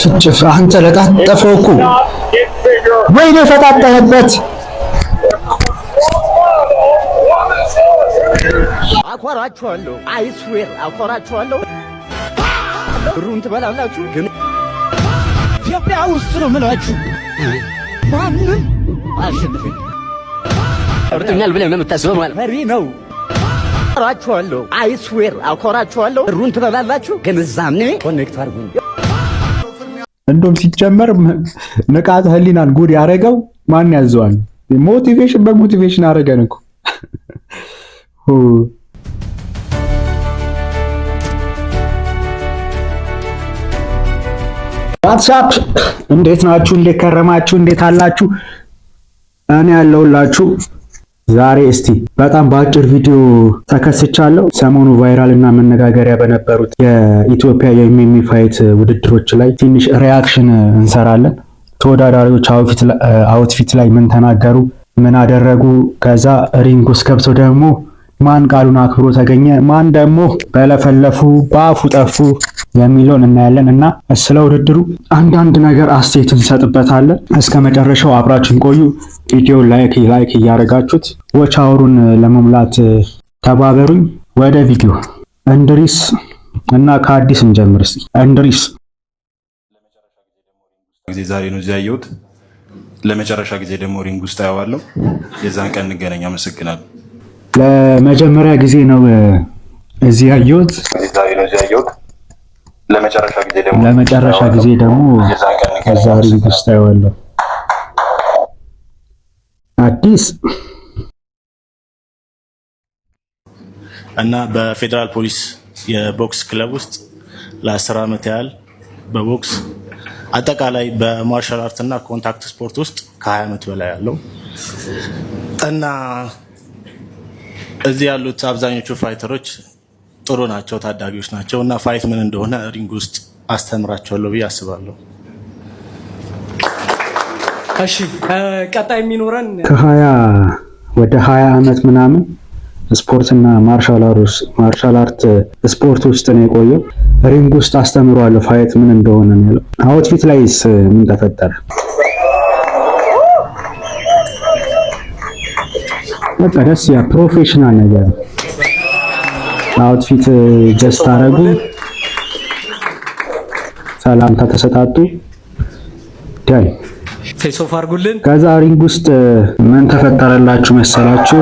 ጭፍጭፍ አንተ ለጣጠፈው እኮ ወይኔ ፈጣጠረበት። አኮራችኋለሁ አይስዌር አኮራችኋለሁ። ብሩን ትበላላችሁ ግን ኢትዮጵያ ውስጥ ነው የምላችሁ። ማንም አሸንፈኝ እርጥኛል ብለህ ነው የምታስበው ማለት ፈሪ ነው። አኮራችኋለሁ አይስዌር አኮራችኋለሁ። ብሩን ትበላላችሁ ግን እዛኔ ኮኔክት አድርጉኝ። እንደውም ሲጀመር ንቃተ ህሊናን ጉድ ያደረገው ማን ያዘዋል? ሞቲቬሽን በሞቲቬሽን አደረገን እኮ። ዋትስአፕ እንዴት ናችሁ? እንዴት ከረማችሁ? እንዴት አላችሁ? እኔ ያለሁላችሁ። ዛሬ እስቲ በጣም በአጭር ቪዲዮ ተከስቻለሁ። ሰሞኑ ቫይራል እና መነጋገሪያ በነበሩት የኢትዮጵያ የሚሚ ፋይት ውድድሮች ላይ ትንሽ ሪያክሽን እንሰራለን። ተወዳዳሪዎች አውትፊት ላይ ምን ተናገሩ፣ ምን አደረጉ፣ ከዛ ሪንግ ውስጥ ገብተው ደግሞ ማን ቃሉን አክብሮ ተገኘ፣ ማን ደግሞ በለፈለፉ በአፉ ጠፉ የሚለውን እናያለን እና ስለ ውድድሩ አንዳንድ ነገር አስተያየት እንሰጥበታለን። እስከ መጨረሻው አብራችሁን ቆዩ። ቪዲዮ ላይክ እያደረጋችሁት ዎች አወሩን ለመሙላት ተባበሩኝ። ወደ ቪዲዮ እንድሪስ እና ከአዲስ እንጀምር። እስኪ እንድሪስ ጊዜ ዛሬ ነው እዚህ ያየሁት። ለመጨረሻ ጊዜ ደግሞ ሪንግ ውስጥ አየዋለሁ። የዛን ቀን እንገናኝ። አመሰግናለሁ። ለመጀመሪያ ጊዜ ነው እዚህ ያየሁት። ለመጨረሻ ጊዜ ደግሞ እዛ ሪንግ ውስጥ አየዋለሁ። አዲስ እና በፌዴራል ፖሊስ የቦክስ ክለብ ውስጥ ለ10 ዓመት ያህል በቦክስ አጠቃላይ በማርሻል አርት እና ኮንታክት ስፖርት ውስጥ ከ20 ዓመት በላይ ያለው እና እዚህ ያሉት አብዛኞቹ ፋይተሮች ጥሩ ናቸው፣ ታዳጊዎች ናቸው እና ፋይት ምን እንደሆነ ሪንግ ውስጥ አስተምራቸዋለሁ ብዬ አስባለሁ። እሺ ቀጣይ የሚኖረን ከ20 ወደ 20 ዓመት ምናምን ስፖርትና ማርሻል አርት ስፖርት ውስጥ ነው የቆየው። ሪንግ ውስጥ አስተምሯለሁ ፋይት ምን እንደሆነ ነው ያለው። አውትፊት ላይስ ምን ተፈጠረ? በቃ ደስ ያ ፕሮፌሽናል ነገር አውትፊት ጀስት አረጉ፣ ሰላምታ ተሰጣጡ፣ ዳይ ፌስ ኦፍ አድርጉልን። ከዛ ሪንግ ውስጥ ምን ተፈጠረላችሁ መሰላችሁ?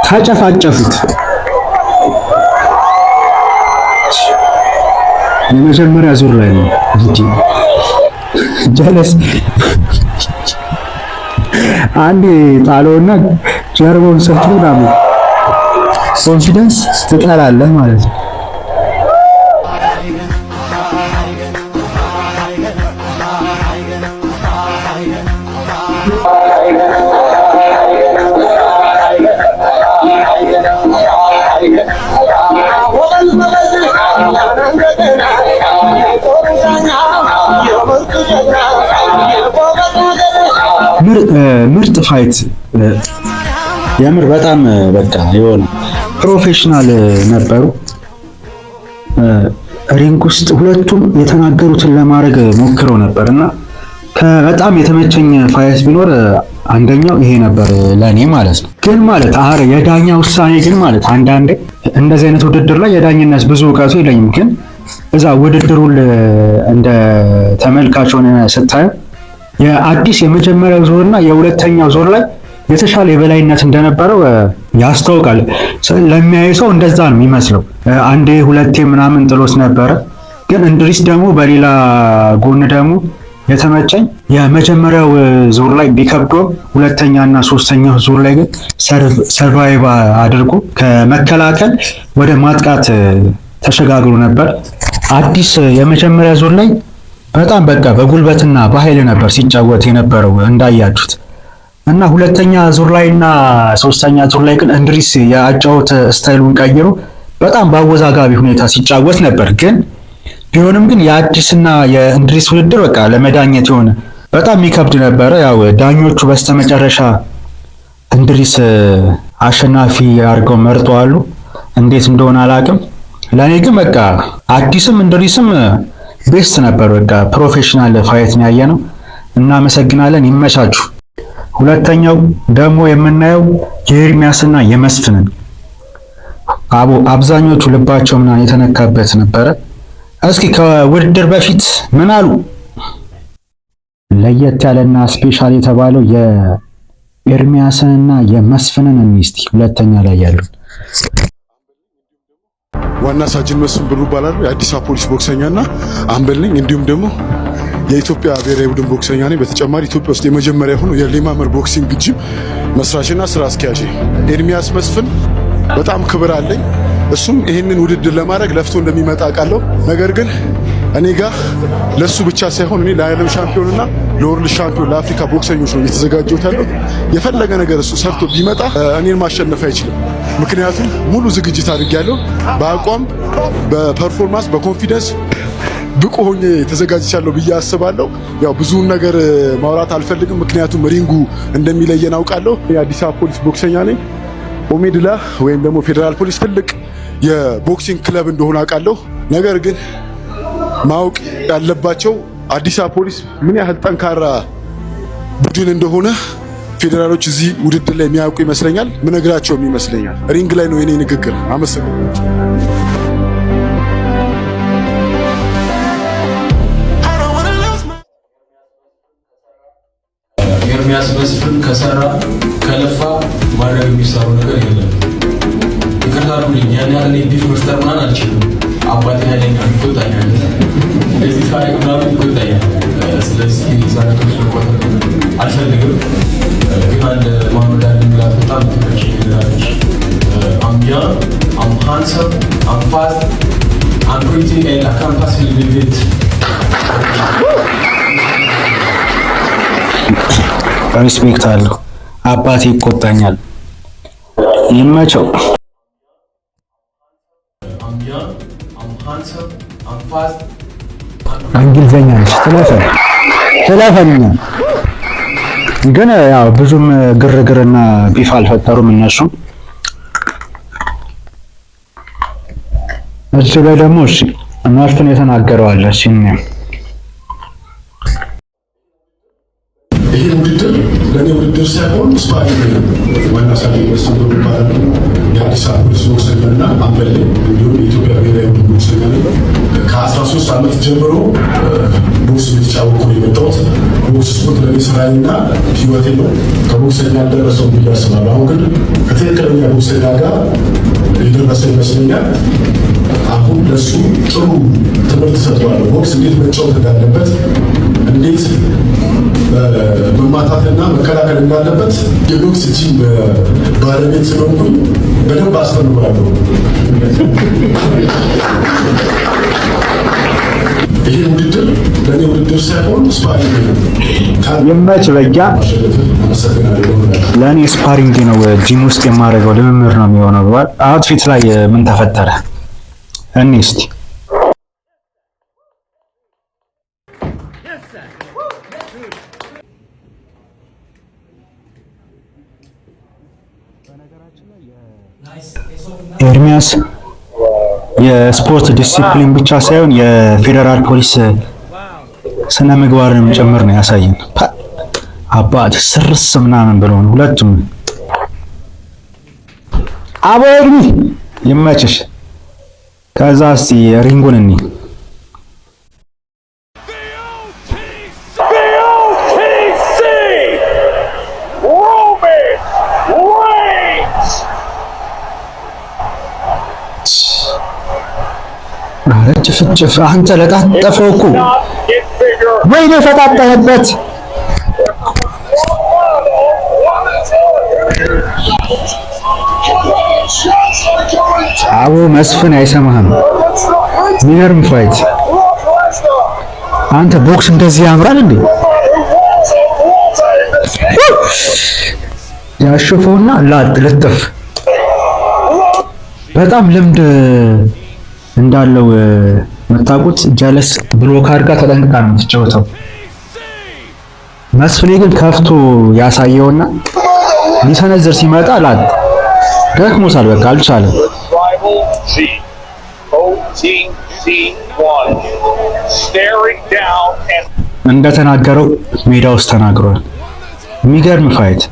ተጨፋጨፉት። የመጀመሪያ ዙር ላይ ነው እንጂ ጀለስ አንዴ ጣለውና ጀርባውን ሰጥቶ ነው ኮንፊደንስ ትጠላለህ ማለት ነው። ምርጥ ፋይት የምር በጣም በቃ የሆነ ፕሮፌሽናል ነበሩ። ሪንግ ውስጥ ሁለቱም የተናገሩትን ለማድረግ ሞክረው ነበርና በጣም የተመቸኝ ፋይት ቢኖር አንደኛው ይሄ ነበር ለኔ ማለት ነው። ግን ማለት የዳኛ ውሳኔ ግን ማለት አንዳንዴ እንደዚህ አይነት ውድድር ላይ የዳኝነት ብዙ እውቀቱ የለኝም፣ ግን እዛ ውድድሩን እንደ ተመልካች ሆነ ስታየው የአዲስ የመጀመሪያው ዙርና የሁለተኛው ዙር ላይ የተሻለ የበላይነት እንደነበረው ያስታውቃል። ለሚያይ ሰው እንደዛ ነው የሚመስለው። አንዴ ሁለቴ ምናምን ጥሎት ነበረ። ግን እንድሪስ ደግሞ በሌላ ጎን ደግሞ የተመቸኝ የመጀመሪያው ዙር ላይ ቢከብዶም ሁለተኛና ሶስተኛው ዙር ላይ ግን ሰርቫይቭ አድርጎ ከመከላከል ወደ ማጥቃት ተሸጋግሮ ነበር። አዲስ የመጀመሪያ ዙር ላይ በጣም በቃ በጉልበትና በኃይል ነበር ሲጫወት የነበረው እንዳያችሁት። እና ሁለተኛ ዙር ላይና ሶስተኛ ዙር ላይ ግን እንድሪስ የአጫወት ስታይሉን ቀይሮ በጣም በአወዛጋቢ ሁኔታ ሲጫወት ነበር። ግን ቢሆንም ግን የአዲስና የእንድሪስ ውድድር በቃ ለመዳኘት የሆነ በጣም የሚከብድ ነበረ። ያው ዳኞቹ በስተመጨረሻ እንድሪስ አሸናፊ አድርገው መርጠዋሉ። እንዴት እንደሆነ አላውቅም። ለኔ ግን በቃ አዲስም እንድሪስም ቤስት ነበር። በቃ ፕሮፌሽናል ፋይት ነው ያየነው። እናመሰግናለን። ይመቻችሁ። ሁለተኛው ደግሞ የምናየው የኤርሚያስና የመስፍንን አብዛኞቹ ልባቸው ምናምን የተነካበት ነበረ። እስኪ ከውድድር በፊት ምን አሉ? ለየት ያለና ስፔሻል የተባለው የኤርሚያስንና የመስፍንን እስቲ ሁለተኛ ላይ ያሉት ዋና ሳጅን መስፍን ብሩ ይባላል። የአዲስ አበባ ፖሊስ ቦክሰኛና አምበል ነኝ። እንዲሁም ደግሞ የኢትዮጵያ ብሔራዊ ቡድን ቦክሰኛ ነኝ። በተጨማሪ ኢትዮጵያ ውስጥ የመጀመሪያ ሆኖ የሌማመር ቦክሲንግ ጂም መስራችና ስራ አስኪያጅ። ኤርሚያስ መስፍን በጣም ክብር አለኝ። እሱም ይህንን ውድድር ለማድረግ ለፍቶ እንደሚመጣ ቃለው። ነገር ግን እኔ ጋር ለሱ ብቻ ሳይሆን እኔ ለዓለም ሻምፒዮንና ለወርልድ ሻምፒዮን ለአፍሪካ ቦክሰኞች ነው እየተዘጋጀሁት ያለው። የፈለገ ነገር እሱ ሰርቶ ቢመጣ እኔን ማሸነፍ አይችልም። ምክንያቱም ሙሉ ዝግጅት አድርጌያለሁ። በአቋም፣ በፐርፎርማንስ፣ በኮንፊደንስ ብቁ ሆኜ ተዘጋጅቻለሁ ብዬ አስባለሁ። ያው ብዙውን ነገር ማውራት አልፈልግም፣ ምክንያቱም ሪንጉ እንደሚለየን አውቃለሁ። የአዲስ አበባ ፖሊስ ቦክሰኛ ነኝ። ኦሜድላ ወይም ደግሞ ፌዴራል ፖሊስ ትልቅ የቦክሲንግ ክለብ እንደሆነ አውቃለሁ። ነገር ግን ማወቅ ያለባቸው አዲስ አበባ ፖሊስ ምን ያህል ጠንካራ ቡድን እንደሆነ ፌዴራሎች እዚህ ውድድር ላይ የሚያውቁ ይመስለኛል። ምነግራቸውም ይመስለኛል። ሪንግ ላይ ነው የኔ ንግግር። አመሰግናለሁ። ኤርሚያስ መስፍን ከሰራ ከለፋ ማድረግ የሚሰራው ነገር የለም። ይቅርታ አድርጉልኝ፣ ያን ያህል ቢፍ መፍጠር ምናምን አልችልም። አባቴ ኃይለኛ ይቆጣኛል፣ እንደዚህ ታሪክ ምናምን ይቆጣኛል። ስለዚህ ዛሬቶች መቆጠር አልፈልግም። ግን አንድ ማመድ አለ የሚላት በጣም ትመች ይላለች። I'm young, I'm handsome, I'm fast, I'm pretty and I can't possibly live it. ሪስፔክት አለው። አባቴ ይቆጣኛል። ይመቸው። እንግሊዘኛ ነች ትለፈኛ። ግን ያው ብዙም ግርግርና ቢፍ አልፈጠሩም እነሱም። እዚህ ላይ ደግሞ እሺ መስፍን የተናገረው አለ። እሺ ይህ ውድድር ለእኔ ውድድር ሳይሆን ስፓሪንግ ነው። ዋና ሳጅን መስፍን ብሩ ይባላል። የአዲስ አበባ ፖሊስ ቦክሰኛና አምበል ነኝ። እንዲሁም የኢትዮጵያ ብሔራዊ ቡድን ቦክሰኛ ነኝ። ከ13 ዓመት ጀምሮ ቦክስ እየተጫወትኩ ነው የመጣሁት። ቦክስ ስፖርት ለእኔ ስራዬና ህይወቴ ነው። ከቦክሰኛ ያልደረሰው ብዬ አስባለሁ። አሁን ግን ከትክክለኛ ቦክሰኛ ጋር የደረሰ ይመስለኛል። አሁን ለሱ ጥሩ ትምህርት ሰጥቷለሁ። ቦክስ እንዴት መጫወት እንዳለበት፣ እንዴት መማታትና መከላከል እንዳለበት የቦክስ ጂም ባለቤት ስለሆንኩኝ በደንብ አስተምራለሁ። ይህ ውድድር ለእኔ ውድድር ሳይሆን ስፓሪንግ ነው። ይመች በያ ለእኔ ስፓሪንግ ነው። ጂም ውስጥ የማደርገው ልምምድ ነው የሚሆነው ብሏል። አውትፊት ላይ ምን ተፈጠረ? እኔ እስቲ ኤርሚያስ የስፖርት ዲሲፕሊን ብቻ ሳይሆን የፌዴራል ፖሊስ ስነ ምግባርንም ጭምር ነው ያሳየን። አባት ስርስ ምናምን ብሎ ነው ሁለቱም። አቦ ኤርሚ ይመችሽ። ከዛ እስቲ ሪንጉን እኒ ጭፍጭፍ አንተ ለጣጠፈው እኮ ወይኔ ፈጣጠነበት። አቦ መስፍን አይሰማህም። ሚገርም ፋይት። አንተ ቦክስ እንደዚህ ያምራል እንዴ? ያሸፈውና ልጥፍ በጣም ልምድ እንዳለው መታቁት። ጀለስ ብሎክ አድርጋ ተጠንቅቃ ነው የምትጫወተው። መስፍኔ ግን ከፍቶ ያሳየውና ሊሰነዝር ሲመጣ ላት ደክሞታል። በቃ አልቻለም። እንደተናገረው ሜዳ ውስጥ ተናግሯል። የሚገርም ፋይት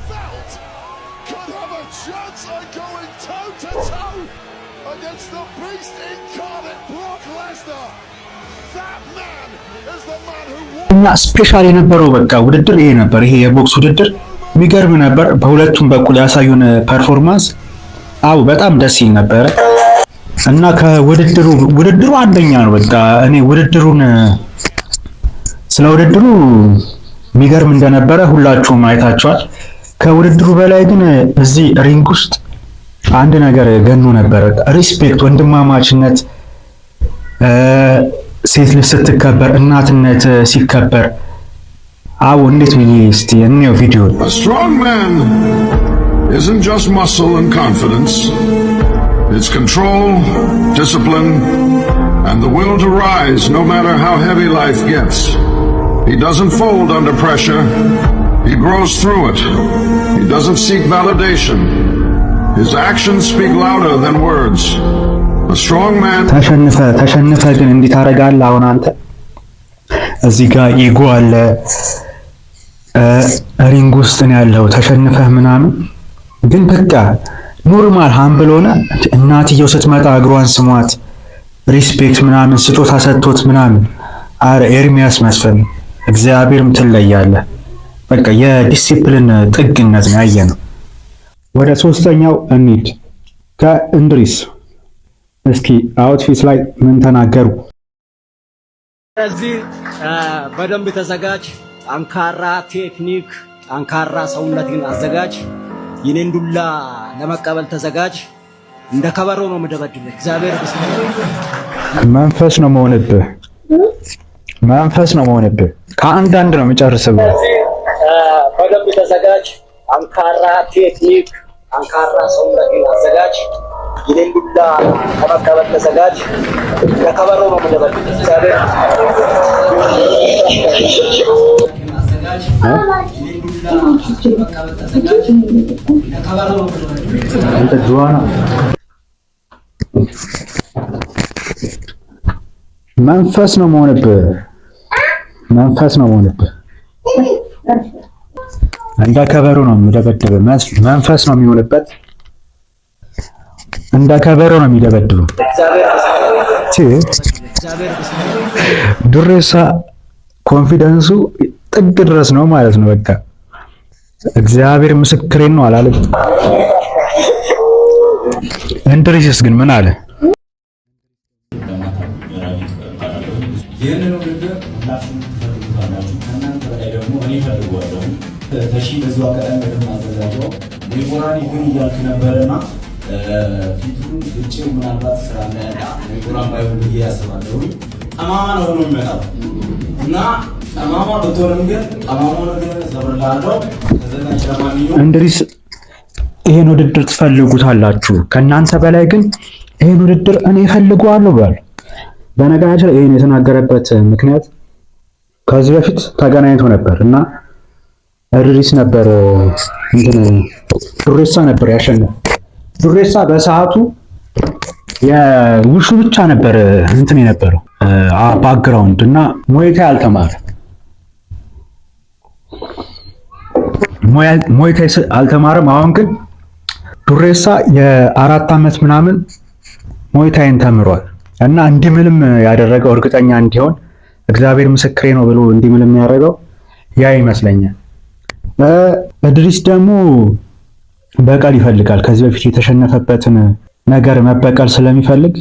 እና ስፔሻል የነበረው በቃ ውድድር ይሄ ነበር። ይሄ የቦክስ ውድድር የሚገርም ነበር። በሁለቱም በኩል ያሳዩን ፐርፎርማንስ በጣም ደስ ይል ነበረ እና ውድድሩ አንደኛ ነው። በቃ እኔ ስለ ውድድሩ የሚገርም እንደነበረ ሁላችሁም አይታችኋል። ከውድድሩ በላይ ግን እዚህ ሪንግ ውስጥ አንድ ነገር ገኖ ነበረ። ሪስፔክት፣ ወንድማማችነት፣ ሴት ልጅ ስትከበር፣ እናትነት ሲከበር እንዴት ብዬ እስቲ እንየው ቪዲዮ። A strong man isn't just muscle and confidence. It's control, discipline, and the will to rise no matter how heavy life gets. He doesn't fold under pressure. He grows through it. He doesn't seek validation. His actions speak louder than words. A strong man ተሸንፈ ግን እንዴት ታደርጋለህ? አሁን አንተ እዚህ ጋር ኢጎ አለ፣ ሪንግ ውስጥ ነው ያለው፣ ተሸንፈህ ምናምን ግን በቃ ኖርማል ሃምብል ሆነ። እናትየው ስትመጣ እግሯን ስሟት፣ ሪስፔክት ምናምን ስጦታ ሰጥቶት ምናምን። አረ ኤርሚያስ መስፍን እግዚአብሔርም ትለያለህ። በቃ የዲሲፕሊን ጥግነት ነው ያየነው። ወደ ሶስተኛው እንሂድ። ከእንድሪስ እስኪ አውትፊት ላይ ምን ተናገሩ? እዚህ በደንብ ተዘጋጅ፣ ጠንካራ ቴክኒክ፣ ጠንካራ ሰውነትን አዘጋጅ፣ የኔን ዱላ ለመቀበል ተዘጋጅ። እንደ ከበሮ ነው የምደበድበው። እግዚአብሔር መንፈስ ነው መሆንብህ። ከአንዳንድ ነው የምጨርስብህ። በደንብ ተዘጋጅ፣ ጠንካራ ቴክኒክ፣ ጠንካራ ሰውነትን አዘጋጅ፣ የኔን ዱላ ለመቀበል ተዘጋጅ። እንደ ከበሮ ነው የምደበድበው። እግዚአብሔር መንፈስ ነው መሆንብህ። እንደ ከበሮ ነው የሚደበድበው። መንፈስ ነው የሚሆንበት። እንደ ከበሮ ነው የሚደበድበው። ዱሬሳ ኮንፊደንሱ ጥግ ድረስ ነው ማለት ነው። በቃ እግዚአብሔር ምስክሬን ነው አላለም። እንድሪስስ ግን ምን አለ? ይህንን ውድድር ሁላችሁም ትፈልጉታላችሁ። ከእናንተ በላይ ደግሞ እኔ እፈልገዋለሁ። ተሺ በዚሁ አጋጣሚ በደንብ አዘጋጀው ሞይቦራን ይሁን እያልክ ነበረና ፊቱን እጭው ምናልባት ስራ እንዳያጣ ሞይቦራን ባይሆን ብዬ ያስባለሁ። ጠማማ ነው ሆኖ የሚመጣው እና ጠማማ ብትሆንም ግን ጠማማ ነገር ሰብርላለሁ። ተዘጋጅ። ለማንኛውም እንድሪስ ይሄን ውድድር ትፈልጉታላችሁ፣ ከእናንተ በላይ ግን ይሄን ውድድር እኔ እፈልገዋለሁ ብሏል። በነገራችን ላይ ይሄን የተናገረበት ምክንያት ከዚህ በፊት ተገናኝቶ ነበር እና እንድሪስ ነበር ዱሬሳ ነበር ያሸነፈው። ዱሬሳ በሰዓቱ የውሹ ብቻ ነበር የነበረው ባክግራውንድ እና ሞይታይ አልተማረም። አሁን ግን ዱሬሳ የ4 ዓመት ምናምን ሞይታይን ተምሯል እና እንዲምልም ያደረገው እርግጠኛ እንዲሆን እግዚአብሔር ምስክሬ ነው ብሎ እንዲምልም ያደረገው ያ ይመስለኛል። እንድሪስ ደግሞ በቀል ይፈልጋል። ከዚህ በፊት የተሸነፈበትን ነገር መበቀል ስለሚፈልግ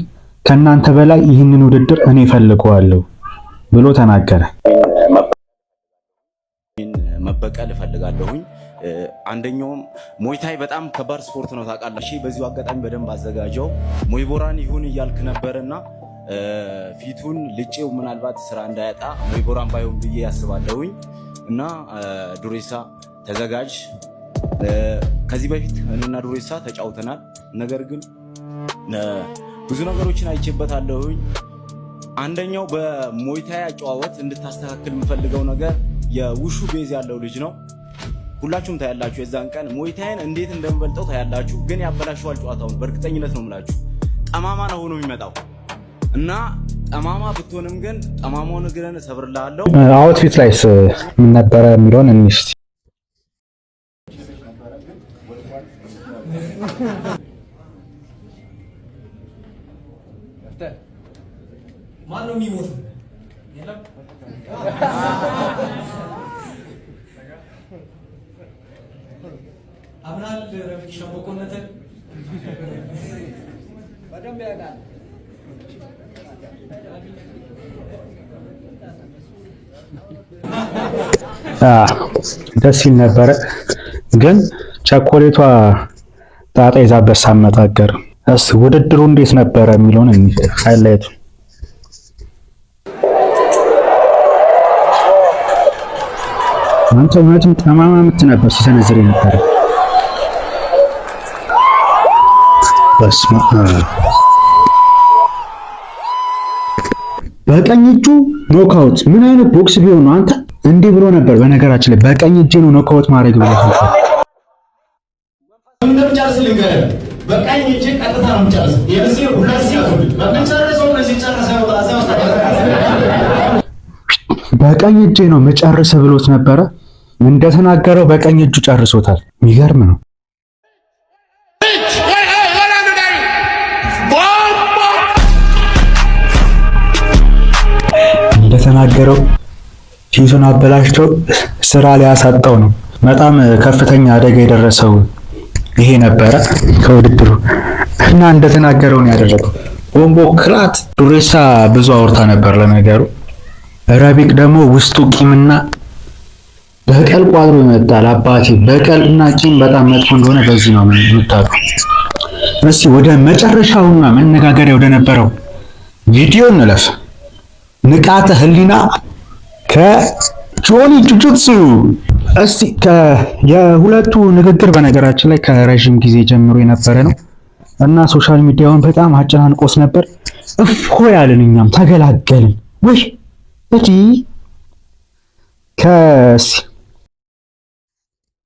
ከእናንተ በላይ ይህንን ውድድር እኔ እፈልገዋለሁ ብሎ ተናገረ። መበቀል እፈልጋለሁኝ። አንደኛውም ሞይታይ በጣም ከባድ ስፖርት ነው ታውቃለሽ። በዚሁ አጋጣሚ በደንብ አዘጋጀው። ሞይቦራን ይሁን እያልክ ነበርና ፊቱን ልጬው ምናልባት ስራ እንዳያጣ ሞይቦራን ባይሆን ብዬ ያስባለሁኝ እና ዱሬሳ ተዘጋጅ። ከዚህ በፊት እኔና ዱሬሳ ተጫውተናል። ነገር ግን ብዙ ነገሮችን አይቼበታለሁኝ። አንደኛው በሞይታይ አጨዋወት እንድታስተካክል የምፈልገው ነገር የውሹ ቤዝ ያለው ልጅ ነው። ሁላችሁም ታያላችሁ። የዛን ቀን ሞይታይን እንዴት እንደምበልጠው ታያላችሁ። ግን ያበላሽዋል ጨዋታውን። በእርግጠኝነት ነው የምላችሁ። ጠማማ ነው ሆኖ የሚመጣው እና ጠማማ ብትሆንም ግን ጠማማውን እግርን እሰብርልሃለሁ። አውትፊት ላይስ ምን ነበረ የሚለውን እንስ ማን ነው የሚሞት? የለም አብናል ረብክ ሸምቆነትን በደንብ ያውቃል። ደስ ይል ነበረ፣ ግን ቸኮሌቷ ጣጣ ይዛበት ሳመጣገር። እስ ውድድሩ እንዴት ነበረ የሚለውን ሃይላይቱ አንተ እውነትም ጠማማ ምት ነበር ሲሰነዝር ነበር። በስመ አብ በቀኝ እጁ ኖክአውት። ምን አይነት ቦክስ ቢሆን ነው አንተ? እንዲህ ብሎ ነበር። በነገራችን ላይ በቀኝ እጄ ነው ኖክአውት ማድረግ ብሎ ነበር። እንደምጨርስ ልንገርህ፣ በቀኝ እጄ ቀጥታ ነው የምጨርስ። የዚህ ሁለት ያዙል በመጨረሻው ለዚህ ጨርሰው በቀኝ እጄ ነው መጨረስ ብሎት ነበረ። እንደተናገረው በቀኝ እጁ ጨርሶታል። የሚገርም ነው። እንደተናገረው ፊቱን አበላሽቶ ስራ ሊያሳጣው ነው። በጣም ከፍተኛ አደጋ የደረሰው ይሄ ነበረ ከውድድሩ እና እንደተናገረው ነው ያደረገው። ቦምቦ ክላት ዱሬሳ ብዙ አውርታ ነበር። ለነገሩ ረቢቅ ደግሞ ውስጡ ቂምና በቀል ቋጥሮ ይመጣል። አባቴ በቀልና ቂም በጣም መጥፎ እንደሆነ በዚህ ነው የምታውቁ። እስቲ ወደ መጨረሻውና መነጋገሪያ ወደ ነበረው ቪዲዮ እንለፍ። ንቃተ ህሊና ከጆኒ ጁጁትሱ። እስቲ የሁለቱ ንግግር በነገራችን ላይ ከረጅም ጊዜ ጀምሮ የነበረ ነው እና ሶሻል ሚዲያውን በጣም አጨናንቆስ ነበር። እፎ ያልን እኛም ተገላገልን ወይ እጂ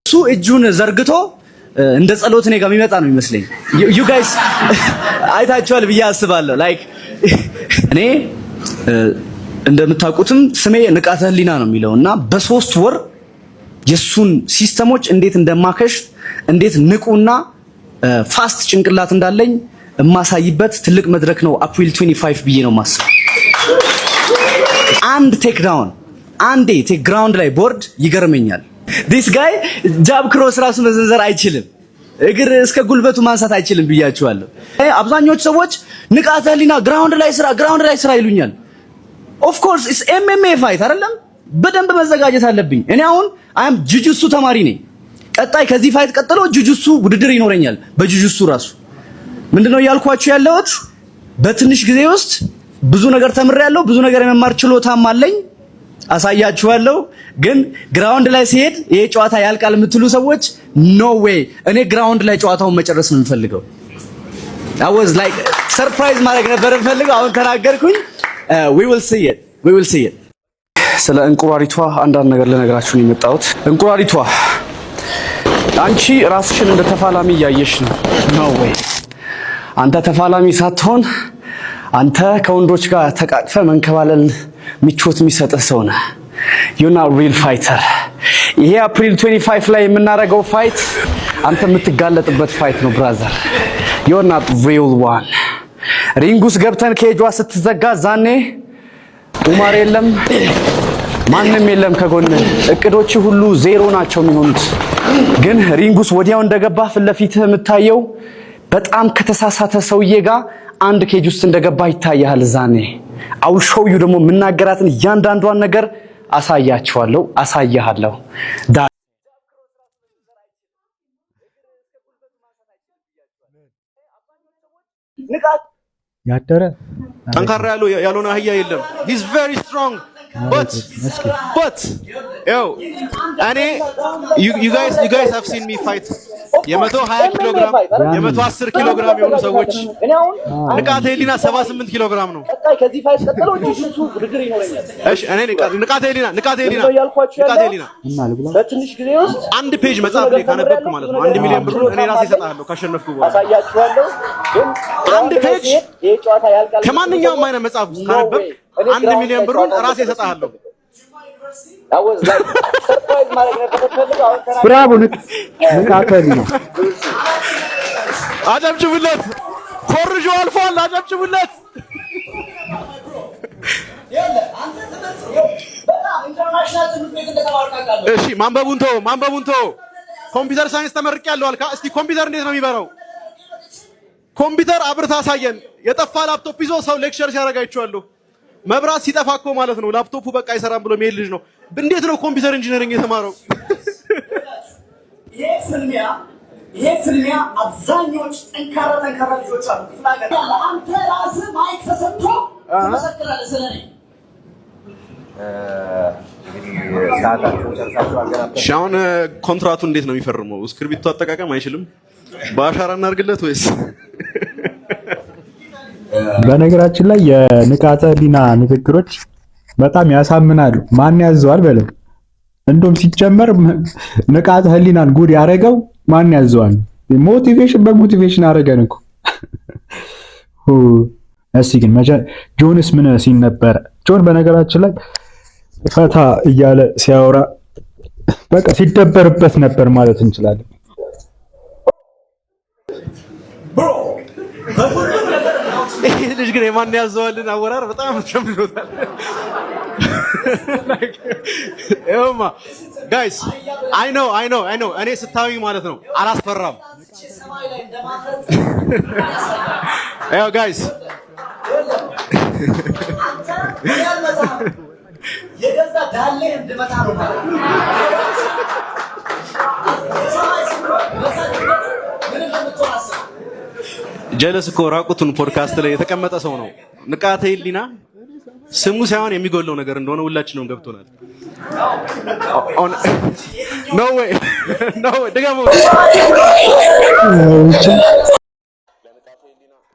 እሱ እጁን ዘርግቶ እንደ ጸሎት እኔ ጋር የሚመጣ ነው የሚመስለኝ። ዩ ጋይስ አይታችኋል ብዬ አስባለሁ። ላይክ እኔ እንደምታውቁትም ስሜ ንቃተ ህሊና ነው የሚለው እና በ3 ወር የሱን ሲስተሞች እንዴት እንደማከሽፍ እንዴት ንቁና ፋስት ጭንቅላት እንዳለኝ የማሳይበት ትልቅ መድረክ ነው አፕሪል 25 ብዬ ነው ማስብ። አንድ ቴክ ዳውን አንዴ ቴክ ግራውንድ ላይ ቦርድ ይገርመኛል። ዲስ ጋይ ጃብ ክሮስ ራሱ መዘንዘር አይችልም። እግር እስከ ጉልበቱ ማንሳት አይችልም ብያችኋለሁ። አብዛኞቹ ሰዎች ንቃተ ህሊና ግራውንድ ላይ ስራ ይሉኛል። ኦፍ ኮርስ ኢትስ ኤምኤምኤ ፋይት አይደለም። በደንብ መዘጋጀት አለብኝ። እኔ አሁን አም ጁጁትሱ ተማሪ ነኝ። ቀጣይ ከዚህ ፋይት ቀጥሎ ጁጁትሱ ውድድር ይኖረኛል። በጁጁትሱ ራሱ ምንድነው ያልኳችሁ ያለሁት በትንሽ ጊዜ ውስጥ ብዙ ነገር ተምሬያለሁ። ብዙ ነገር የመማር ችሎታም አለኝ። አሳያችኋለሁ። ግን ግራውንድ ላይ ሲሄድ ይሄ ጨዋታ ያልቃል የምትሉ ሰዎች ኖ ዌይ። እኔ ግራውንድ ላይ ጨዋታውን መጨረስ ነው የምፈልገው። I was like ሰርፕራይዝ ማድረግ ነበር የምፈልገው። አሁን ተናገርኩኝ። we will see it ስለ እንቁራሪቷ አንዳንድ ነገር ልነግራችሁ ነው የመጣሁት። እንቁራሪቷ አንቺ ራስሽን እንደ ተፋላሚ እያየሽ ነው። ኖ ዌይ። አንተ ተፋላሚ ሳትሆን አንተ ከወንዶች ጋር ተቃቅፈ መንከባለል ምቾት የሚሰጥህ ሰው ነህ። you're not real fighter። ይሄ አፕሪል 25 ላይ የምናደርገው ፋይት አንተ የምትጋለጥበት ፋይት ነው ብራዘር። you're not real one። ሪንጉስ ገብተን ከእጇ ስትዘጋ ዛኔ ኡማር የለም ማንም የለም ከጎን። እቅዶች ሁሉ ዜሮ ናቸው የሚሆኑት። ግን ሪንጉስ ወዲያው እንደገባ ፊት ለፊትህ የምታየው በጣም ከተሳሳተ ሰውዬ ጋር አንድ ኬጅ ውስጥ እንደገባ ይታያል። ዛኔ አው ሾው ዩ ደግሞ የምናገራትን እያንዳንዷን ነገር አሳያችኋለሁ፣ አሳያለሁ። ንቃት ያደረ ጠንካራ ያልሆነ አህያ የለም። he's very strong but yo እኔ you guys have seen me fight የ120 ኪሎ ግራም የ110 ኪሎ ግራም የሆኑ ሰዎች ንቃተ ህሊና 78 ኪሎ ግራም ነው። ከዚህ ፋይት ቀጥሎ ጂጂቱ ውድድር ይኖረኛል። እሺ እኔ ንቃተ ህሊና በትንሽ ጊዜ ውስጥ አንድ ፔጅ መጽሐፍ ላይ ካነበብኩ ማለት ነው 1 ሚሊዮን ብር እኔ ራሴ እሰጥሃለሁ ካሸነፍኩ በኋላ አሳያችኋለሁ። ግን አንድ ፔጅ ይሄ ጨዋታ ያልቃል። ከማንኛውም አይነት መጽሐፍ ካነበብክ 1 ሚሊዮን ብር ራሴ እሰጥሃለሁ። ብራቮ ንቃተ ህሊና አጨብጭቡለት። ኮርጆ አልፏል። አጨብጭቡለት። እሺ ማንበቡን ተው። ኮምፒውተር ሳይንስ ተመርቄያለሁ አልካ። እስቲ ኮምፒውተር እንዴት ነው የሚበራው? ኮምፒውተር አብርታ አሳየን። የጠፋ ላፕቶፕ ይዞ ሰው ሌክቸር ሲያደርግ አይቼዋለሁ። መብራት ሲጠፋ እኮ ማለት ነው ላፕቶፑ በቃ አይሰራም ብሎ የሚሄድ ልጅ ነው። እንዴት ነው ኮምፒውተር ኢንጂነሪንግ የተማረው? ይሄ ፍልሚያ አብዛኞች ጠንካራ ልጆች አሉ። አንተ ራስህ ማይክ ተሰጥቶ ተመሰክራለህ ስለኔ። ሻውን ኮንትራቱ እንዴት ነው የሚፈርመው? እስክሪብቶ አጠቃቀም አይችልም? በአሻራ እናድርግለት ወይስ? በነገራችን ላይ የንቃተ ህሊና ንግግሮች በጣም ያሳምናሉ። ማን ያዘዋል በለው። እንደውም ሲጀመር ንቃተ ህሊናን ጉድ ያደረገው ማን ያዘዋል? ሞቲቬሽን በሞቲቬሽን አደረገን እኮ። እስቲ ግን ጆንስ ምን ሲል ነበር? ጆን በነገራችን ላይ ፈታ እያለ ሲያወራ በቃ ሲደበርበት ነበር ማለት እንችላለን። ይሄ ልጅ ግን የማን ያዘዋልን አወራር በጣም ሸምዶታል። ይኸውማ ጋይስ አይ ኖ እኔ ስታዩኝ ማለት ነው አላስፈራም። ይኸው ጋይስ የገዛ ዳሌ እንድመታ ነው ማለት ነው። ጀለስ እኮ ራቁቱን ፖድካስት ላይ የተቀመጠ ሰው ነው። ንቃተ ህሊና ስሙ ሳይሆን የሚጎለው ነገር እንደሆነ ሁላችንም ገብቶናል። ኖ ዌይ ድገሙ።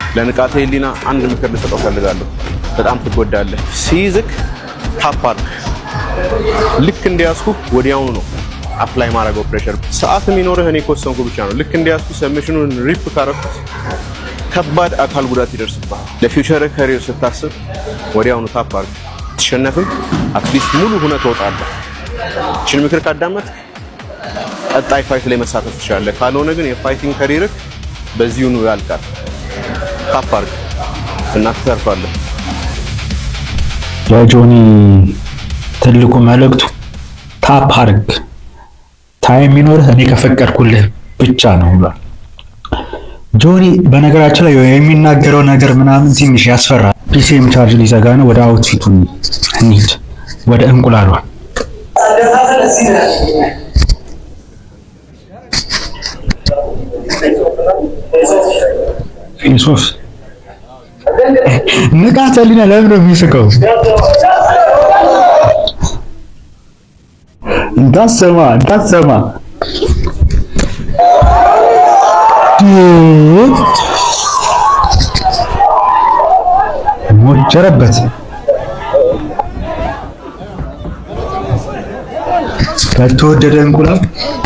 ለንቃተ ህሊና አንድ ምክር ልሰጠው ፈልጋለሁ። በጣም ትጎዳለህ። ሲይዝክ ታፓር ልክ እንዲያስኩ ወዲያውኑ ነው አፕላይ ማድረገው ፕሬሸር። ሰዓት የሚኖርህ እኔ ከወሰንኩ ብቻ ነው። ልክ እንዲያስኩ ሰብሚሽኑን ሪፕ ካረኩት ከባድ አካል ጉዳት ይደርስብሃል። ለፊውቸር ካሪየር ስታስብ ወዲያውኑ ታፓር ትሸነፍም አትሊስት ሙሉ ሆነ ትወጣለህ። እቺን ምክር ካዳመጥ ቀጣይ ፋይት ላይ መሳተፍ ትችላለህ። ካልሆነ ግን የፋይቲንግ ካሪየርክ በዚሁ ነው ያልቃል። ታፓር እና ትተርፋለህ። የጆኒ ትልቁ መልእክቱ ታፓርክ ታይም የሚኖርህ እኔ ከፈቀድኩልህ ብቻ ነው ብሏል። ጆኒ በነገራችን ላይ የሚናገረው ነገር ምናምን ትንሽ ያስፈራል። ፒሲኤም ቻርጅ ሊዘጋ ነው። ወደ አውትፊቱ እንሂድ፣ ወደ እንቁላሏ። ፊሎሶፍ ንቃተ ህሊና ለምን ነው የሚስቀው? እንዳሰማ ሞቸረበት። ከተወደደ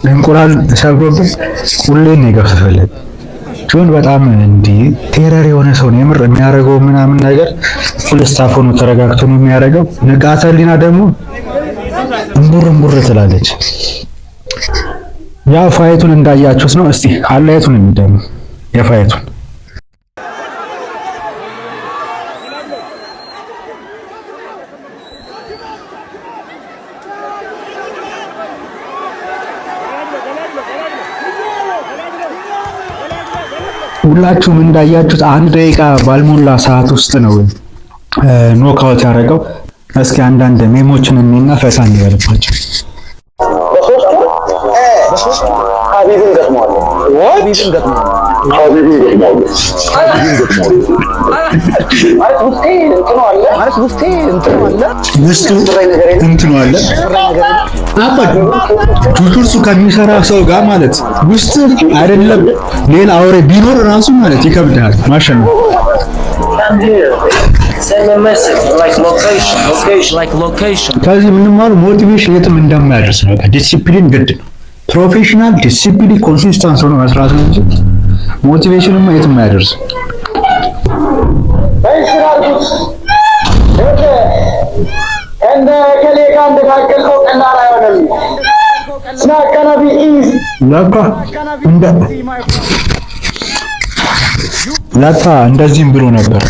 እንቁላል ተሰብሮበት ሁሌ ነው የገፈፈለት። ጆን በጣም እንዲህ ቴረር የሆነ ሰው ነው የምር። የሚያደርገው ምናምን ነገር ፉል ስታፍ ሆኖ ተረጋግቶ ነው የሚያደርገው። ንቃተ ህሊና ደግሞ እምቡር ትላለች። ያው ፋይቱን እንዳያችሁት ነው። እስቲ ሃይላይቱን እንደም የፋይቱን ሁላችሁም እንዳያችሁት 1 ደቂቃ ባልሞላ ሰዓት ውስጥ ነው ኖክአውት ያደረገው። እስኪ አንዳንድ ሜሞችን እና ፈታ እንበልባቸው። በሶስቱ ሀቢብን ገጥሟል። ውስጡ እንትኑ አለ አባድ ቱቱርሱ ከሚሰራ ሰው ጋር ማለት ውስጥ አይደለም ሌላ አውሬ ቢኖር ራሱ ማለት ይከብዳል ማሸነፍ። ከዚህ የምንማሩ ሞቲቬሽን የትም እንደማያደርስ ነው። ዲሲፕሊን ግድ ነው። ፕሮፌሽናል ዲሲፕሊን ኮንሲስተንስ ሆኖ መስራት ነው እንጂ ሞቲቬሽንማ የትም አያደርስም። ለካ እንደዚህም ብሎ ነበር።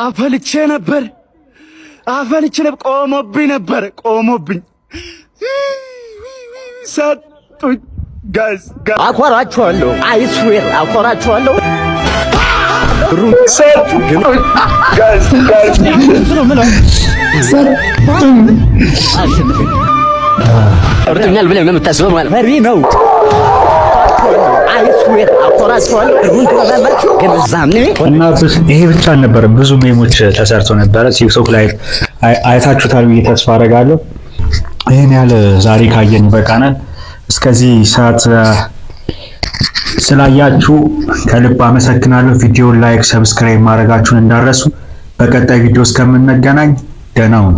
አፈልቼ ነበር ቆሞብኝ ሰጡኝ። ጋዝ አኮራቸዋለሁ፣ አይስዌር አኮራቸዋለሁ። እርጥኛል ብለህ ነው የምታስበው ማለት ፈሪ ነው። እና ይሄ ብቻ አልነበረም፣ ብዙ ሜሞች ተሰርቶ ነበረ። ቲክቶክ ላይ አይታችሁታል ብዬ ተስፋ አደርጋለሁ። ይህን ያህል ዛሬ ካየን ይበቃናል። እስከዚህ ሰዓት ስላያችሁ ከልብ አመሰግናለሁ። ቪዲዮን ላይክ፣ ሰብስክራይብ ማድረጋችሁን እንዳረሱ። በቀጣይ ቪዲዮ እስከምንገናኝ ደህና ሁኑ።